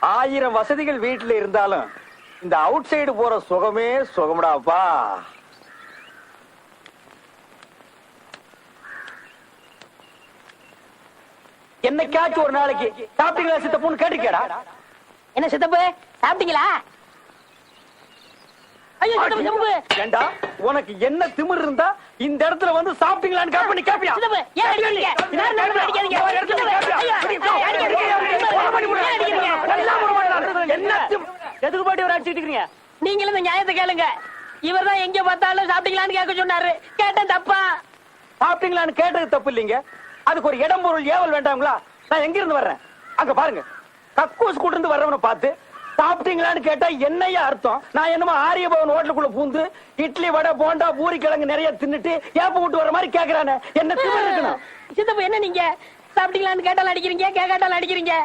1000 வசதிகள் வீட்டுல இருந்தாலும் இந்த அவுட் சைடு போற சுகமே சுகம்டாப்பா. என்னைக்காச்சும் ஒரு நாளைக்கு சாப்பிட்டீங்களா சித்தப்புன்னு கேட்டிருக்கேடா? என்ன சித்தப்பு சாப்பிட்டீங்களா? ஐயோ சித்தப்பு சித்தப்பு. ஏண்டா உனக்கு என்ன திமிரு இருந்தா இந்த இடத்துல வந்து சாப்பிட்டீங்களான்னு கேப் பண்ணி கேப்பியா? சித்தப்பு ஏன் அடிக்கிறீங்க? நான் அடிக்காதீங்க. எதுக்கு பாட்டி ஒரு அடிச்சிட்டு இருக்கீங்க? நீங்களும் இந்த நியாயத்தை கேளுங்க. இவர்தான் எங்க பார்த்தாலும் சாப்பிட்டீங்களான்னு கேட்க சொன்னாரு. கேட்டேன் தப்பா? சாப்பிட்டீங்களான்னு கேட்டது தப்பு இல்லைங்க. அதுக்கு ஒரு இடம் பொருள் ஏவல் வேண்டாங்களா? நான் எங்க இருந்து வர்றேன் அங்க பாருங்க. கக்கூஸ் கூட இருந்து வர்றவனை பார்த்து சாப்பிட்டீங்களான்னு கேட்டா என்னையா அர்த்தம்? நான் என்னமோ ஆரியபவன் ஹோட்டலுக்குள்ள பூந்து இட்லி வடை போண்டா பூரி கிழங்கு நிறைய தின்னுட்டு ஏப்ப விட்டு வர மாதிரி கேக்குறானே. என்ன திமிரு இருக்கணும்? சித்தப்பு என்ன நீங்க சாப்பிட்டீங்களான்னு கேட்டாலும் அடிக்கிறீங்க, கேட்காட்டாலும் அடிக்கிறீங்க.